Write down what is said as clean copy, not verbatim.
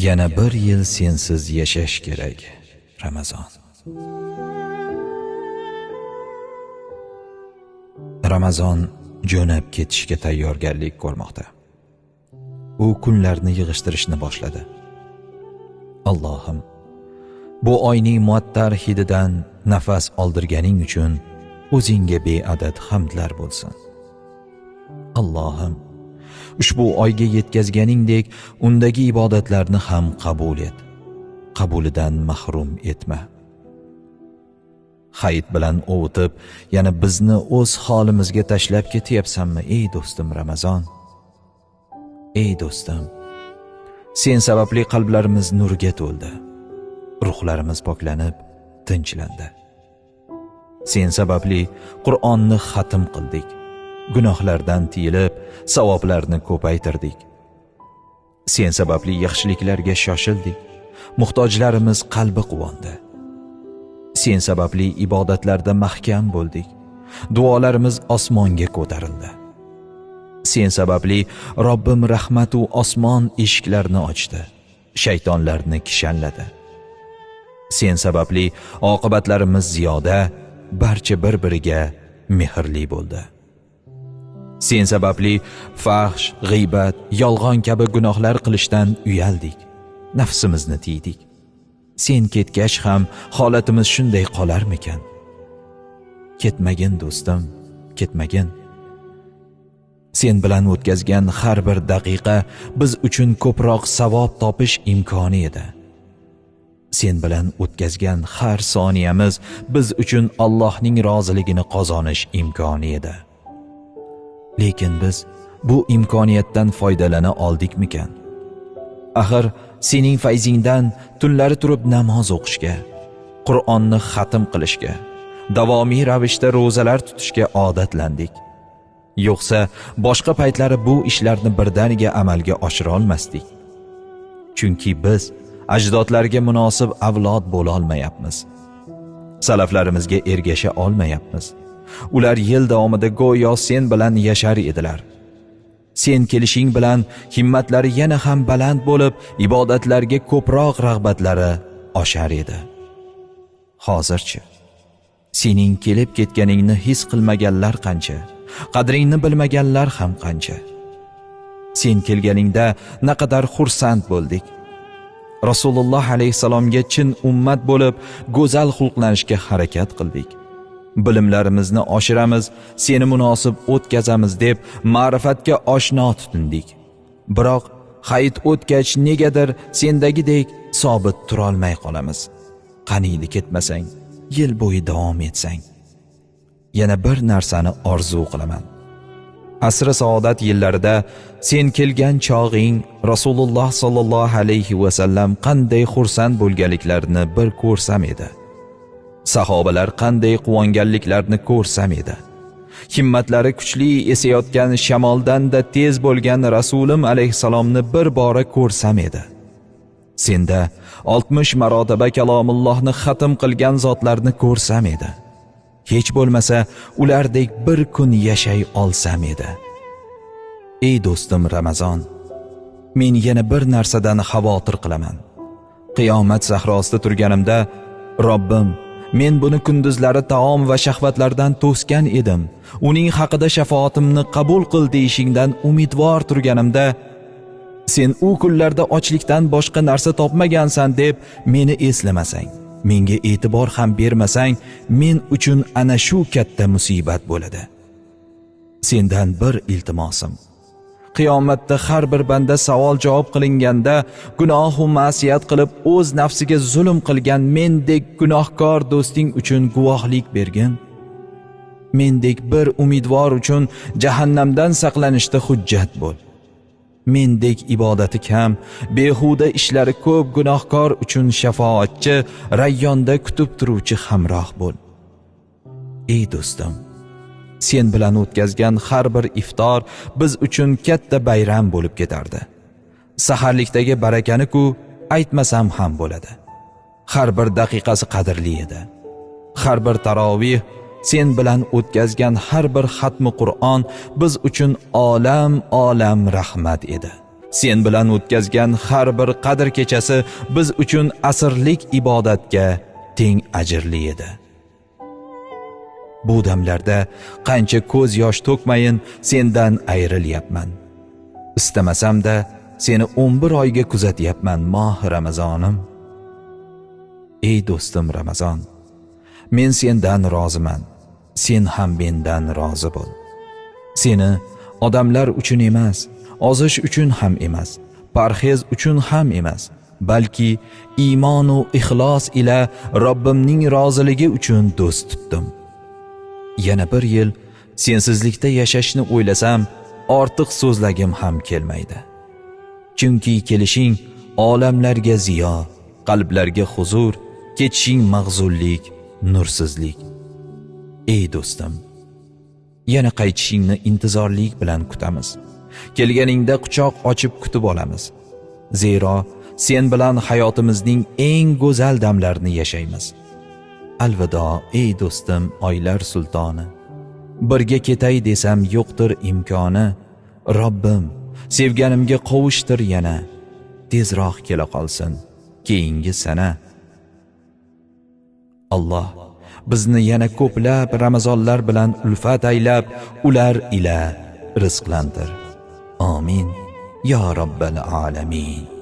Yana bir yil sensiz yashash kerak. Ramazon. Ramazon jo'nab ketishga tayyorgarlik ko'rmoqda. U kunlarni yig'ishtirishni boshladi. Allohim, bu oyning muattar hididan nafas oldirganing uchun o'zingga beadad hamdlar bo'lsin. Allohim, ushbu oyga yetkazganingdek undagi ibodatlarni ham qabul et. Qabulidan mahrum etma. Hayit bilan ovutib, yana bizni o'z holimizga tashlab ketyapsanmi, ey do'stim Ramazon? Ey do'stim, sen sababli qalblarimiz nurga to'ldi. Ruhlarimiz poklanib, tinchlandi. Sen sababli Qur'onni xatm qildik. Gunohlardan tiyilib, savoblarni ko'paytirdik. Sen sababli yaxshiliklarga shoshildik. Muhtojlarimiz qalbi quvondi. Sen sababli ibodatlarda mahkam bo'ldik. Duolarimiz osmonga ko'tarildi. Sen sababli Robbim rahmatu osmon eshiklarini ochdi. Shaytonlarni kishanladi. Sen sababli oqibatlarimiz ziyoda, barcha bir-biriga mehrli bo'ldi. Sen sababli fahsh, g'iybat, yolg'on kabi gunohlar qilishdan uyaldik. Nafsimizni tiydik. Sen ketgach ham holatimiz shunday qolarmikan? Ketmagin do'stim, ketmagin. Sen bilan o'tkazgan har bir daqiqa biz uchun ko'proq savob topish imkoni edi. Sen bilan o'tkazgan har soniyamiz biz uchun Allohning roziligini qozonish imkoni edi. Lekin biz bu imkoniyatdan foydalana oldikmikan? Axir sening fayzingdan tunlari turib namoz o'qishga, Qur'onni xatm qilishga, davomiy ravishda ro'zalar tutishga odatlandik. Yo'qsa boshqa paytlari bu ishlarni birdaniga amalga oshira olmasdik. Chunki biz ajdodlarga munosib avlod bo'la olmayapmiz. Salaflarimizga ergasha olmayapmiz. Ular yil davomida go'yo sen bilan yashar edilar. Sen kelishing bilan himmatlari yana ham baland bo'lib, ibodatlarga ko'proq rag'batlari oshar edi. Hozirchi sening kelib ketganingni his qilmaganlar qancha, qadringni bilmaganlar ham qancha. Sen kelganingda naqadar xursand bo'ldik. Rasululloh alayhisalomga chin ummat bo'lib, go'zal xulqlanishga harakat qildik. Bilimlarimizni oshiramiz, seni munosib o'tkazamiz deb ma'rifatga oshno tutindik. Biroq hayit o'tgach negadir sendagidek sobit tura olmay qolamiz. Qaniydi ketmasang, yil bo'yi davom etsang. Yana bir narsani orzu qilaman. Asri saodat yillarida sen kelgan chog'ing Rasululloh sallallohu alayhi va sallam qanday xursand bo'lganliklarini bir ko'rsam edi. Sahobalar qanday quvonganliklarini ko'rsam edi. Himmatlari kuchli esayotgan shamoldan-da tez bo'lgan Rasulim alayhisalomni bir bora ko'rsam edi. Senda 60 marotaba kalomullohni xatm qilgan zotlarni ko'rsam edi. Hech bo'lmasa ulardek bir kun yashay olsam edi. Ey do'stim Ramazon, men yana bir narsadan xavotir qilaman. Qiyomat sahrosida turganimda, Robbim, men buni kunduzlari taom va shahvatlardan to'sgan edim. Uning haqida shafaatimni qabul qil deyishingdan umidvor turganimda, sen u kunlarda ochlikdan boshqa narsa topmagansan deb meni eslamasang, menga e'tibor ham bermasang, men uchun ana shu katta musibat bo'ladi. Sendan bir iltimosim. Qiyomatda har bir banda savol javob qilinganda gunoh va ma'siyat qilib o'z nafsiga zulm qilgan mendek gunohkor do'sting uchun guvohlik bergin. Mendek bir umidvor uchun jahannamdan saqlanishda hujjat bo'l. Mendek ibodati kam, behuda ishlari ko'p gunohkor uchun shafoatchi, rayyonda kutib turuvchi hamroh bo'l. Ey do'stim, sen bilan o'tkazgan har bir iftor biz uchun katta bayram bo'lib ketardi. Saharlikdagi barakani-ku aytmasam ham bo'ladi. Har bir daqiqasi qadrli edi. Har bir tarovih, sen bilan o'tkazgan har bir xatmi Qur'on biz uchun olam rahmat edi. Sen bilan o'tkazgan har bir qadr kechasi biz uchun asrlik ibodatga teng ajrli edi. Bu damlarda qancha ko'z yosh to'kmayin sendan ayrilyapman. Istamasam-da seni 11 oyga kuzatyapman mohi Ramazonim. Ey do'stim Ramazon, men sendan roziman, sen ham mendan rozi bo'l. Seni odamlar uchun emas, ozish uchun ham emas, parhez uchun ham emas, balki iymon va ixlos ila Robbimning roziligi uchun do'st tutdim. Yana bir yil sensizlikda yashashni o'ylasam, ortiq so'zlagim ham kelmaydi. Chunki kelishing olamlarga ziyo, qalblarga huzur, ketishing mag'zullik, nursizlik. Ey do'stim, yana qaytishingni intizorlik bilan kutamiz. Kelganingda quchoq ochib kutib olamiz. Zero sen bilan hayotimizning eng go'zal damlarini yashaymiz. Alvido ey do'stim, oylar sultoni. Birga ketay desam yo'qdir imkoni. Robbim, sevganimga qovushtir yana. Tezroq kela qolsin keyingi sana. Alloh bizni yana ko'plab Ramazonlar bilan ulfat aylab, ular ila rizqlantir. Amin ya robbal alamin.